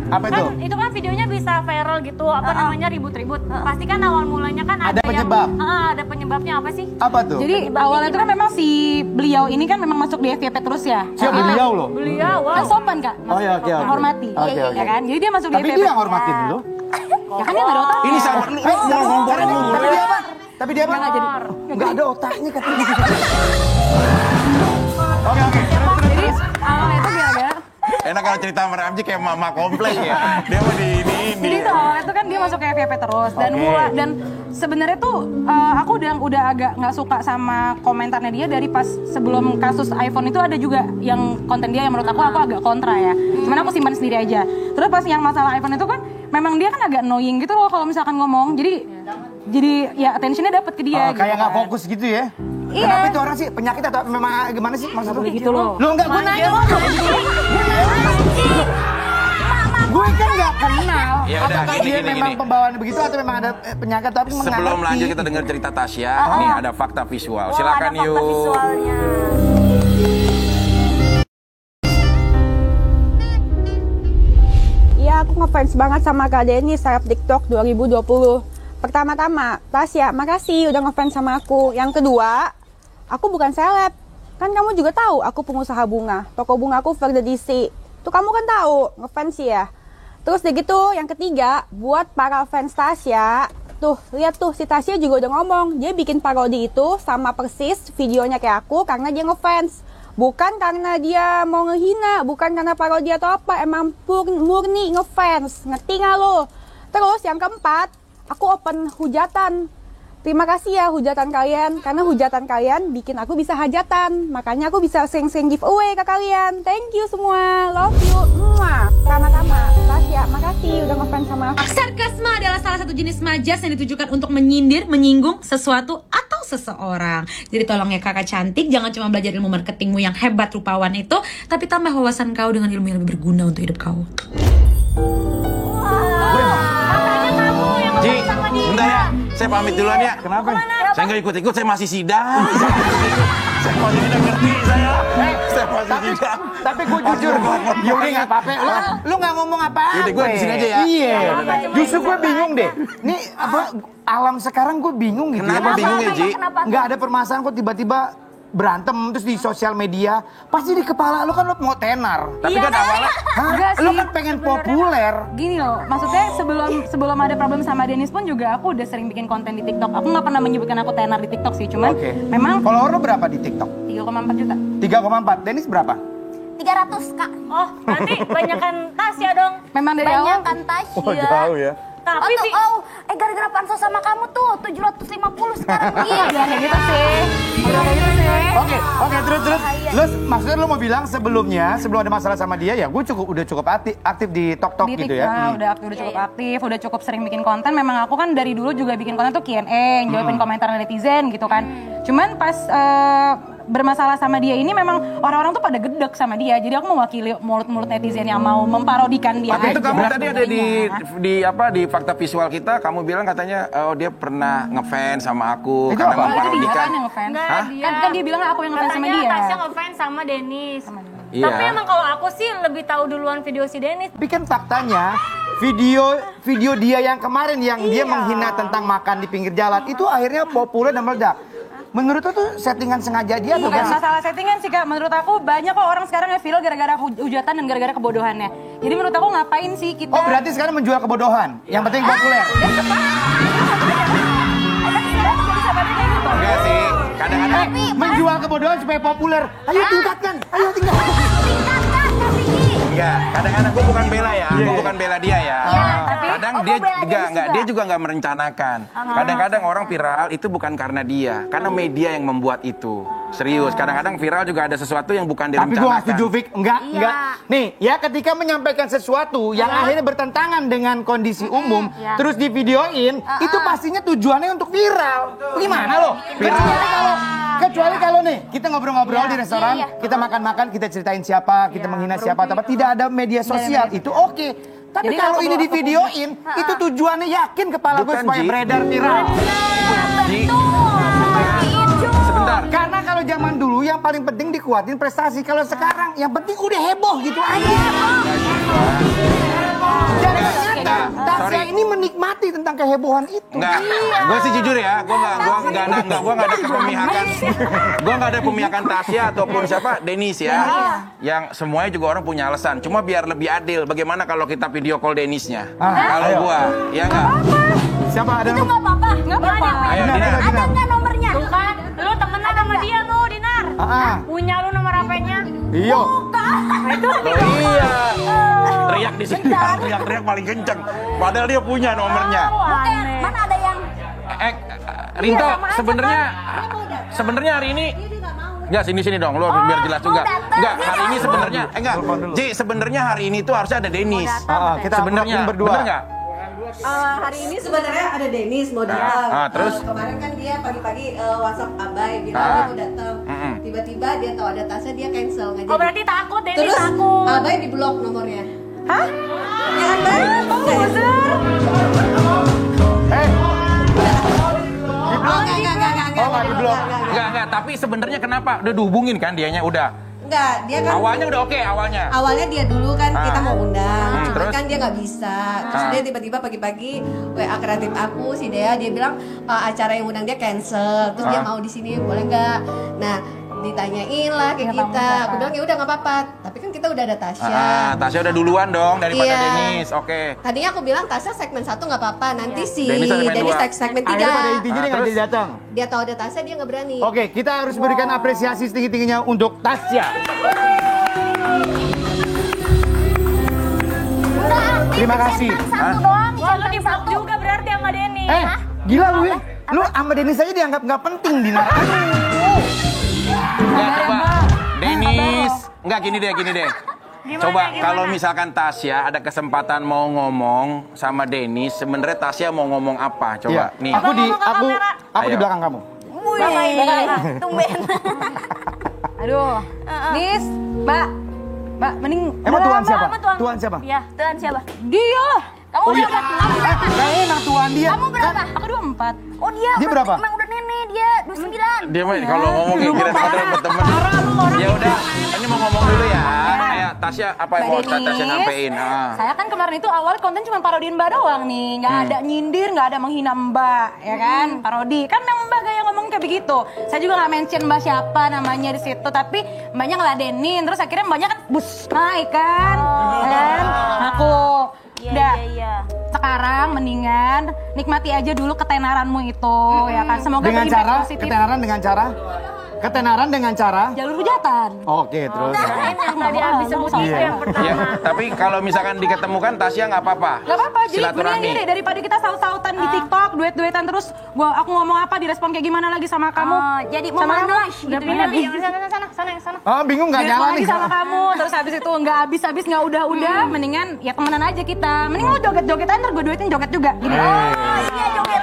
Apa itu? Kan itu kan videonya bisa viral gitu, apa namanya ribut-ribut. Pasti kan awal mulanya kan ada penyebab. Ada penyebabnya apa sih? Apa tuh? Jadi awalnya itu kan memang si beliau ini kan memang masuk di FYP terus ya. Siapa beliau loh? Beliau, Kan sopan Kak. Oh ya, oke. Menghormati. Oke. Ya kan? Jadi dia masuk di Tapi FYP. dia yang hormatin lu. Ya kan dia nggak ada otak. Ini sama lu mau ngomporin lu. Tapi dia apa? Tapi dia apa? Nggak jadi. Nggak ada otaknya katanya. Oke. Jadi awalnya itu gara-gara. Enak kalau cerita sama Ramji kayak mama komplek ya. Dia mau di ini. Jadi itu awalnya itu kan dia masuk ke FYP terus dan sebenarnya tuh aku udah agak nggak suka sama komentarnya dia dari pas sebelum kasus iPhone itu ada juga yang konten dia yang menurut aku agak kontra ya. Cuman aku simpan sendiri aja. Terus pas yang masalah iPhone itu kan memang dia kan agak annoying gitu loh kalau misalkan ngomong. Jadi ya attentionnya dapet ke dia. Kayak nggak kan. fokus gitu ya? Iya. Kenapa itu orang sih penyakit atau memang gimana sih maksudnya? Gitu loh. Lu enggak gue nanya lo. Gue kan nggak kenal. Ya udah, Apakah dia memang pembawaan begitu atau memang ada penyakit tapi Sebelum lanjut kita dengar cerita Tasya, nih ada fakta visual. Wah, Silakan ada fakta yuk. visualnya. Iya, aku ngefans banget sama Kak Denny seleb TikTok 2020. Pertama-tama, Tasya, makasih udah ngefans sama aku. Yang kedua, aku bukan seleb. Kan kamu juga tahu aku pengusaha bunga. Toko bunga aku Verda DC. Tuh kamu kan tahu, ngefans ya. Terus deh gitu, yang ketiga, buat para fans Tasya, tuh lihat tuh si Tasya juga udah ngomong. Dia bikin parodi itu sama persis videonya kayak aku karena dia ngefans. Bukan karena dia mau ngehina, bukan karena parodi atau apa, emang murni ngefans. Ngerti nggak lo? Terus yang keempat, aku open hujatan. Terima kasih ya hujatan kalian, karena hujatan kalian bikin aku bisa hajatan. Makanya aku bisa sering-sering giveaway ke kalian. Thank you semua, love you. Tama-tama, Tasya, makasih udah ngefans sama aku. Sarkasme adalah salah satu jenis majas yang ditujukan untuk menyindir, menyinggung sesuatu atau seseorang. Jadi tolong ya kakak cantik, jangan cuma belajar ilmu marketingmu yang hebat rupawan itu, tapi tambah wawasan kau dengan ilmu yang lebih berguna untuk hidup kau. Ji, bentar ya. Saya pamit duluan ya. Kenapa? Saya nggak ikut-ikut, saya masih sidang. Saya masih tidak ngerti saya. Saya masih sidang. Tapi gue jujur, Yuri nggak apa-apa. Lu nggak ngomong apa-apa. Yaudah, gue di sini aja ya. Iya. Justru gue bingung deh. Nih apa alam sekarang gue bingung gitu. Kenapa bingung ya, Ji? Nggak ada permasalahan kok tiba-tiba berantem terus di sosial media. Pasti di kepala lu kan lu mau tenar. Tapi kan awalnya Enggak Lu sih. kan pengen populer. Gini loh, maksudnya sebelum ada problem sama Dennis pun juga aku udah sering bikin konten di TikTok. Aku nggak pernah menyebutkan aku tenar di TikTok sih, cuman Oke. memang Follower lu berapa di TikTok? 3,4 juta. 3,4. Dennis berapa? 300 Kak. Oh, berarti banyakan Tasya dong. Memang dari awal Banyakan Tasya. Oh jauh ya. Tapi gara-gara pansos sama kamu tuh 750 sekarang. Iya. kayak gitu sih. Oke, terus. Lu maksudnya lu mau bilang sebelum ada masalah sama dia ya, gue udah cukup aktif di TikTok di gitu TikTok, ya. udah cukup aktif, udah cukup sering bikin konten. Memang aku kan dari dulu juga bikin konten tuh Q&A, jawabin komentar netizen gitu kan. Cuman pas bermasalah sama dia ini memang orang-orang tuh pada gedek sama dia. Jadi aku mewakili mulut-mulut netizen yang mau memparodikan dia. Tapi itu aja. kamu tadi ada di fakta visual kita, kamu bilang katanya oh dia pernah ngefans sama aku Itu karena apa? Oh, itu dia memparodikan. kan yang ngefans. Hah? Kan dia bilang aku yang ngefans sama katanya dia. Tasya ngefans sama Dennis. Iya. Tapi emang kalau aku sih lebih tahu duluan video si Dennis. Tapi kan faktanya video dia yang kemarin yang dia menghina tentang makan di pinggir jalan itu akhirnya populer dan meledak. Menurut lu tuh settingan sengaja dia atau Bukan enggak sih? masalah settingan sih Kak, menurut aku banyak kok orang sekarang yang viral gara-gara hujatan dan gara-gara kebodohannya. Jadi menurut aku ngapain sih kita... Oh berarti sekarang menjual kebodohan, yang penting populer. Enggak sih, kadang-kadang Menjual kebodohan supaya populer. Ayo tingkatkan, ayo tingkatkan. enggak, kadang-kadang gue bukan bela ya, gue bukan bela dia ya. Kadang dia dia juga nggak merencanakan. Kadang-kadang orang viral itu bukan karena dia, karena media yang membuat itu. Serius, kadang-kadang viral juga ada sesuatu yang bukan Tapi gue direncanakan. gak setuju, Vic. Enggak. Nih, ya ketika menyampaikan sesuatu yang akhirnya bertentangan dengan kondisi umum, terus di videoin, itu pastinya tujuannya untuk viral. Gimana lo? Kecuali kalau nih, kita ngobrol-ngobrol di restoran, kita makan-makan, kita ceritain siapa, kita menghina siapa, tapi tidak ada media sosial, itu oke. Tapi Jadi kalau aku ini bawa di videoin, itu tujuannya yakin kepala gue Bukan, supaya Ji. beredar viral. Ji, sebentar. Karena kalau zaman dulu yang paling penting dikuatin prestasi. Kalau sekarang yang penting udah heboh gitu aja. tentang kehebohan itu. Enggak, gue sih jujur ya, gue nggak ada pemihakan, gue nggak ada pemihakan Tasya ataupun siapa Denis ya, yang semuanya juga orang punya alasan. Cuma biar lebih adil, bagaimana kalau kita video call Denisnya? Kalau gue, ya nggak? Siapa ada? Itu nggak apa-apa. Nggak apa-apa. Ayo, Dinar, Dinar. Ada nggak nomornya? Tuh kan, lu temenan sama dia tuh, Dinar. Punya lu nomor HP-nya? Iya. Iya. Teriak di sini, teriak paling kenceng. Padahal dia punya nomornya. Bukan, mana ada yang Rinto, sebenarnya hari ini enggak sini dong, lu biar jelas juga. Enggak, hari ini sebenarnya enggak. Ji, sebenarnya hari ini tuh harusnya ada Denis. Kita Sebenarnya berdua. bener enggak? Hari ini sebenarnya ada Denis mau datang. Terus? Kemarin kan dia pagi-pagi WhatsApp Abai bilang dia mau datang. Tiba-tiba dia tahu ada Tasya dia cancel nggak jadi. Oh berarti takut, Denis Terus takut. Abai di blok nomornya. Hah? Ya Abai? Nggak di blok. Enggak, tapi sebenarnya kenapa? Udah dihubungin kan dianya udah. Enggak, dia kan Awalnya udah oke awalnya. awalnya dia dulu kan kita mau undang, cuman terus? kan dia nggak bisa. Terus dia tiba-tiba pagi-pagi WA kreatif aku si Dea, dia bilang acara yang undang dia cancel. Terus dia mau di sini boleh nggak? Nah ditanyain lah ke kita. Aku bilang ya udah nggak apa-apa. Tapi kan kita udah ada Tasya. Tasya udah duluan dong daripada Iya. Denis. Oke. Tadinya aku bilang Tasya segmen 1 nggak apa-apa. Nanti si Denis segmen Denis dua. segmen 3. Akhirnya pada intinya dia nggak terus? jadi datang. Dia tahu ada Tasya dia nggak berani. Oke, kita harus berikan apresiasi setinggi-tingginya untuk Tasya. Terima kasih. Satu doang. Wah, lu di blok juga berarti sama Denis. Gila lu ya. Lu sama Denis aja dianggap nggak penting, Dinar. Enggak, coba. Denis. Enggak, gini deh. Coba Gimana? kalau misalkan Tasya ada kesempatan mau ngomong sama Denis, sebenarnya Tasya mau ngomong apa? Coba nih. Aku di Ngomong ke kamera. aku di Ayo. belakang kamu. Tumben. Aduh. Nis, Mbak, mending Emang Tuhan siapa? Apa Tuhan? Tuhan siapa? Iya. Tuhan siapa? dia. Kamu berapa? Gak enak Tuhan dia. Kamu berapa? Aku 24. Oh dia berapa? Emang udah nenek dia 29. Dia mah kalau ngomong kayak kira sadar berteman. Ya udah, ini mau ngomong dulu ya. Ayo, Tasya apa yang mau Tasya nyampein? Saya kan kemarin itu awal konten cuma parodiin Mbak doang nih, nggak ada nyindir, nggak ada menghina Mbak, ya kan? Parodi kan yang Mbak gaya ngomong kayak begitu. Saya juga nggak mention Mbak siapa namanya di situ, tapi Mbaknya ngeladenin, terus akhirnya Mbaknya kan bus naik kan, kan? Aku udah. Iya. Sekarang mendingan nikmati aja dulu ketenaranmu itu, ya kan? Semoga Dengan berimpact cara positif. ketenaran dengan cara. Jalur hujatan. Oke, terus. Yang tadi habis sebut itu yang pertama. Ya, tapi kalau misalkan diketemukan Tasya nggak apa-apa. Gak apa-apa, jadi mendingan Silaturahmi. gini deh, daripada kita saut-sautan di TikTok, duet-duetan terus aku ngomong apa, direspon kayak gimana lagi sama kamu. Jadi Sama mau kamu, manush udah gitu pernah ya. Sana yang sana. Oh, bingung nggak direspon jalan lagi nih. sama kamu, terus habis itu nggak habis-habis, nggak udah-udah, mendingan ya temenan aja kita. Mending lo joget-joget aja, ntar gue duetin joget juga. Gini. Oh iya joget.